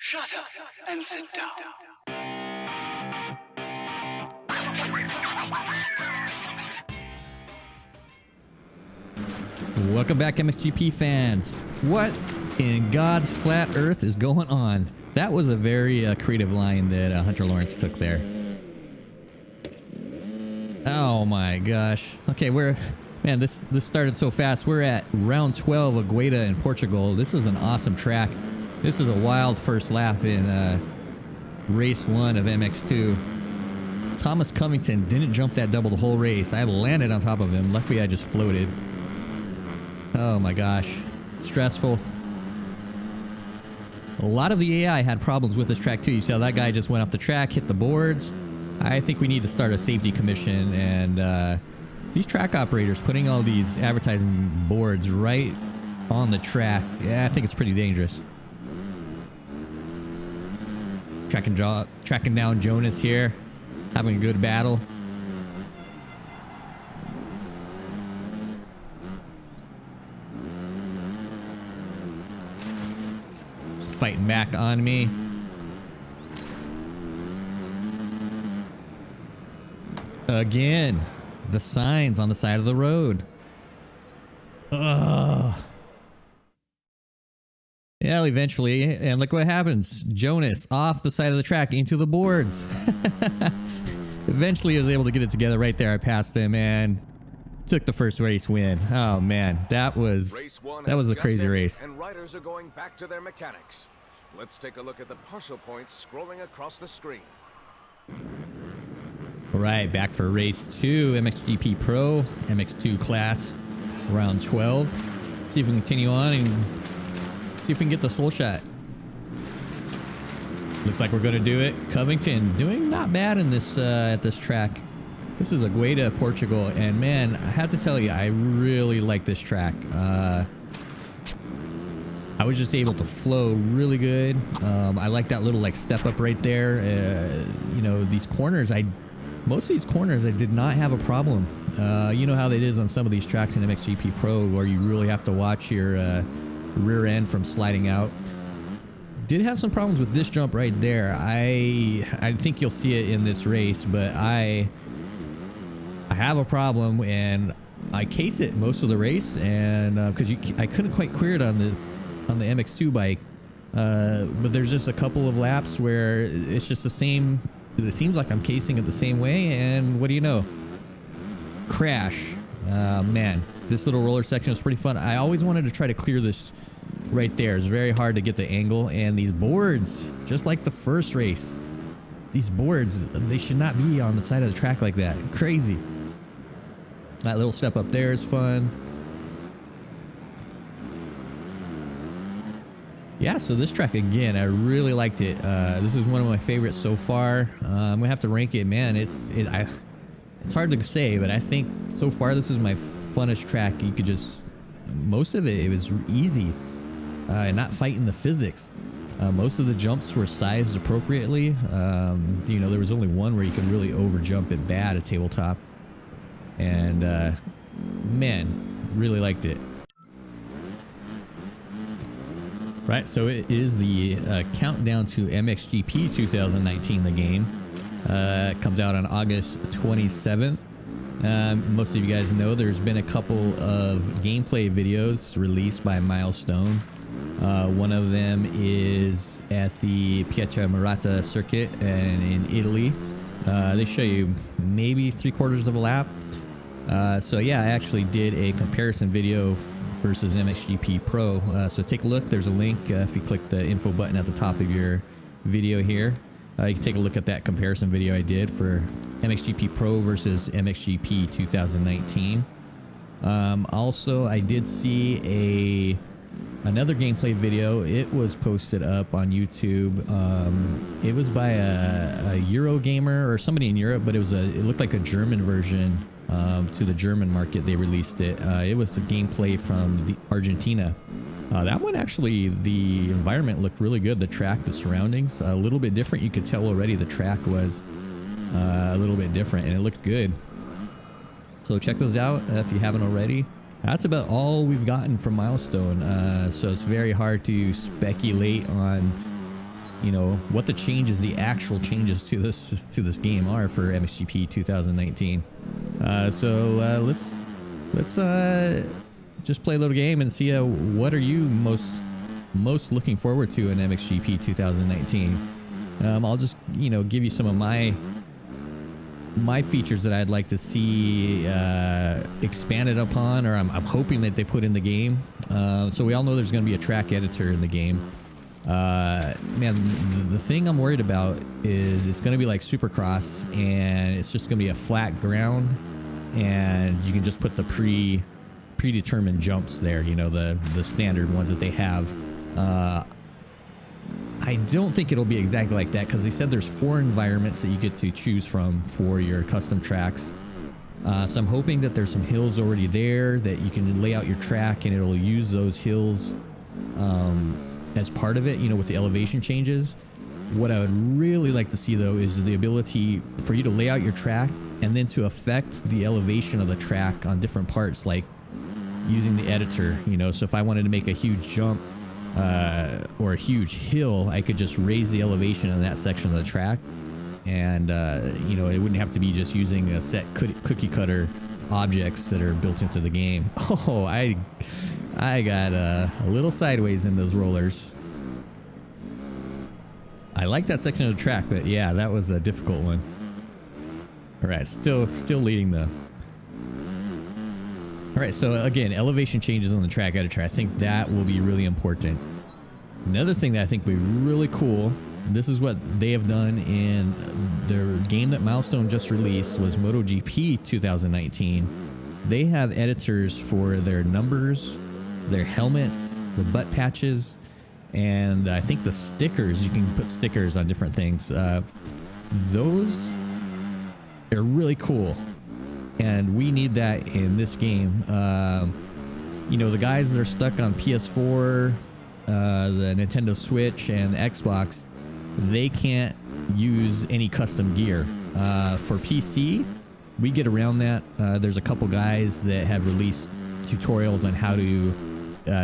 Shut up and sit down. Welcome back, MXGP fans. What in God's flat earth is going on? That was a very creative line that Hunter Lawrence took there. Oh my gosh. Okay, man, this started so fast. We're at round 12, Agueda in Portugal. This is an awesome track. This is a wild first lap in race 1 of MX2. Thomas Covington didn't jump that double the whole race. I landed on top of him. Luckily, I just floated. Oh my gosh. Stressful. A lot of the AI had problems with this track too. You see how that guy just went off the track, hit the boards. I think we need to start a safety commission, and these track operators putting all these advertising boards right on the track, yeah, I think it's pretty dangerous. Tracking down Jonas here, having a good battle. Fighting back on me. Again, the signs on the side of the road. Ugh. Yeah, eventually, and look what happens. Jonas off the side of the track into the boards. Eventually, I was able to get it together right there. I passed him and took the first race win. Oh man, that was a crazy race. And riders are going back to their mechanics. Let's take a look at the partial points scrolling across the screen. All right, back for race 2, MXGP Pro, MX2 class, round 12. See if we can continue on and see if we can get this whole shot. Looks like we're going to do it. Covington doing not bad in this at this track. This is Agueda, Portugal, and man, I have to tell you, I really like this track. I was just able to flow really good. I like that little step up right there. You know, these corners, most of these corners I did not have a problem. You know how it is on some of these tracks in MXGP Pro where you really have to watch your rear end from sliding out. Did have some problems with this jump right there. I think you'll see it in this race, but I have a problem, and I case it most of the race, and because I couldn't quite clear it on the MX2 bike, but there's just a couple of laps where it's just the same. It seems like I'm casing it the same way, and what do you know? Crash. Man, this little roller section is pretty fun. I always wanted to try to clear this right there. It's very hard to get the angle, and these boards, just like the first race, these boards, they should not be on the side of the track like that. Crazy. That little step up there is fun. Yeah, so this track, again, I really liked it. This is one of my favorites so far. I'm gonna have to rank it, man. It's hard to say, but I think so far this is my funnest track. You could just, most of it was easy, and not fighting the physics. Most of the jumps were sized appropriately. You know, there was only one where you could really over jump it bad at tabletop, and man, really liked it. Right, so it is the countdown to MXGP 2019, the game. Comes out on August 27th. Most of you guys know there's been a couple of gameplay videos released by Milestone. One of them is at the Pietramarata circuit and in Italy. They show you maybe 3/4 of a lap. So yeah, I actually did a comparison video versus MXGP Pro. So take a look. There's a link if you click the info button at the top of your video here. You can take a look at that comparison video I did for MXGP Pro versus MXGP 2019. Also, I did see another gameplay video. It was posted up on YouTube. It was by a Euro gamer or somebody in Europe, but it looked like a German version. To the German market, they released it. It was the gameplay from Argentina. That one, actually, the environment looked really good. The track, the surroundings, a little bit different. You could tell already the track was a little bit different, and it looked good. So check those out if you haven't already. That's about all we've gotten from Milestone. So it's very hard to speculate on you know, what the changes, the actual changes to this game are for MXGP 2019. So let's just play a little game and see what are you most looking forward to in MXGP 2019. I'll just, you know, give you some of my features that I'd like to see expanded upon, or I'm hoping that they put in the game. So we all know there's going to be a track editor in the game. Man, the thing I'm worried about is it's going to be like Supercross, and it's just going to be a flat ground, and you can just put the predetermined jumps there, you know, the standard ones that they have. I don't think it'll be exactly like that, because they said there's 4 environments that you get to choose from for your custom tracks. So I'm hoping that there's some hills already there that you can lay out your track, and it'll use those hills as part of it, you know, with the elevation changes. What I would really like to see, though, is the ability for you to lay out your track and then to affect the elevation of the track on different parts, like using the editor, you know. So if I wanted to make a huge jump or a huge hill, I could just raise the elevation in that section of the track, and you know, it wouldn't have to be just using a set cookie cutter objects that are built into the game. Oh, I got a little sideways in those rollers. I like that section of the track, but yeah, that was a difficult one. All right, still leading though. All right, so again, elevation changes on the track editor. I think that will be really important. Another thing that I think will be really cool, this is what they have done in their game that Milestone just released, was MotoGP 2019. They have editors for their numbers, their helmets, the butt patches, and I think the stickers. You can put stickers on different things. Those are really cool, and we need that in this game. You know, the guys that are stuck on PS4, the Nintendo Switch, and the Xbox, they can't use any custom gear. For PC, we get around that. There's a couple guys that have released tutorials on how to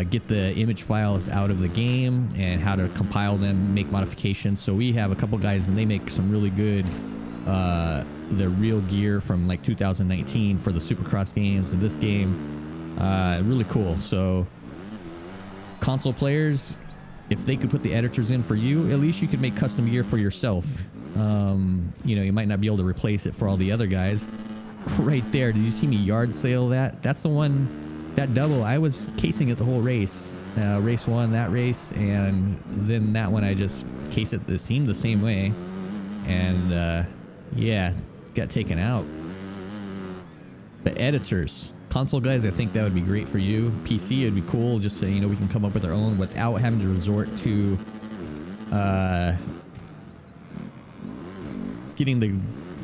get the image files out of the game and how to compile them, make modifications. So we have a couple guys, and they make some really good the real gear from like 2019 for the Supercross games and this game. Really cool. So console players, if they could put the editors in for you, at least you could make custom gear for yourself. You know, you might not be able to replace it for all the other guys. Right there, did you see me yard sale that? That's the one. That double, I was casing it the whole race. Race 1, that race, and then that one I just cased it. It seemed the same way, and yeah, got taken out. The editors, console guys, I think that would be great for you. PC, it'd be cool, just so you know we can come up with our own without having to resort to getting the.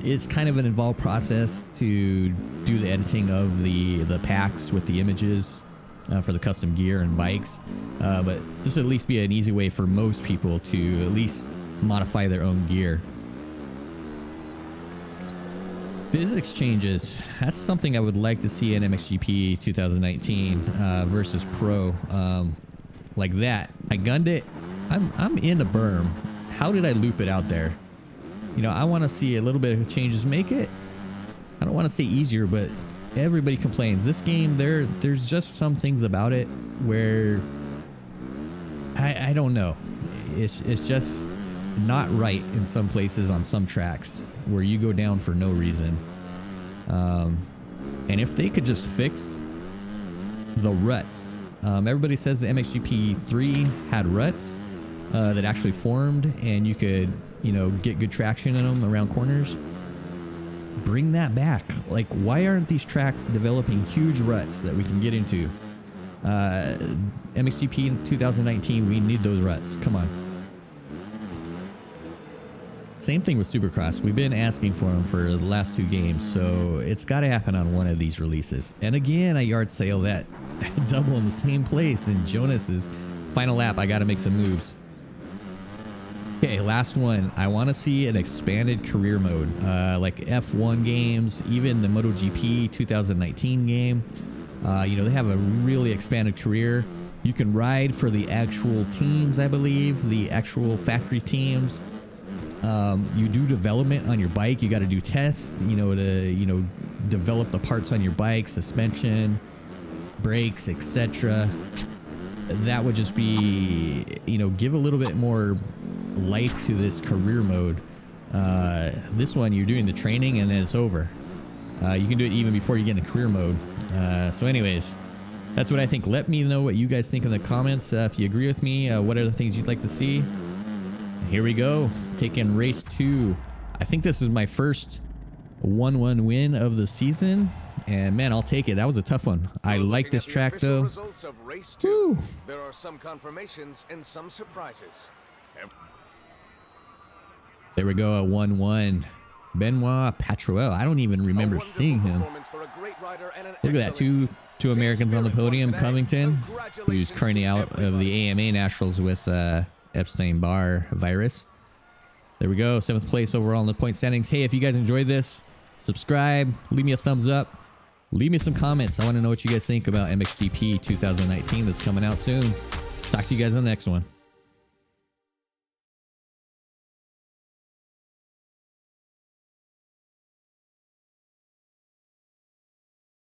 It's kind of an involved process to do the editing of the packs with the images for the custom gear and bikes, but this would at least be an easy way for most people to at least modify their own gear. Physics changes, that's something I would like to see in MXGP 2019 versus Pro. Like that, I gunned it, I'm in a berm. How did I loop it out there? You know, I want to see a little bit of changes. Make it, I don't want to say easier, but everybody complains. This game, there's just some things about it where I don't know. It's just not right in some places on some tracks where you go down for no reason. And if they could just fix the ruts. Everybody says the MXGP 3 had ruts that actually formed, and you could, you know, get good traction in them around corners. Bring that back. Like, why aren't these tracks developing huge ruts that we can get into? MXGP in 2019, we need those ruts. Come on. Same thing with Supercross. We've been asking for them for the last 2 games, so it's got to happen on one of these releases. And again, I yard sale that double in the same place in Jonas's final lap. I got to make some moves. Okay, last one. I want to see an expanded career mode, like F1 games, even the MotoGP 2019 game. You know, they have a really expanded career. You can ride for the actual teams, I believe, the actual factory teams. You do development on your bike. You got to do tests, you know, to, you know, develop the parts on your bike, suspension, brakes, etc. That would just be, you know, give a little bit more life to this career mode. This one, you're doing the training and then it's over. You can do it even before you get into career mode. So anyways, that's what I think. Let me know what you guys think in the comments. If you agree with me, what are the things you'd like to see? Here we go. Taking race 2. I think this is my first 1-1 win of the season. And man, I'll take it. That was a tough one. I like this track though. Results of race 2. There are some confirmations and some surprises. There we go, a 1-1. Benoit Patrouel. I don't even remember seeing him. Look at that, two Americans on the podium. Covington, who's currently out of the AMA Nationals with Epstein-Barr virus. There we go, 7th place overall in the point standings. Hey, if you guys enjoyed this, subscribe, leave me a thumbs up, leave me some comments. I want to know what you guys think about MXGP 2019 that's coming out soon. Talk to you guys on the next one.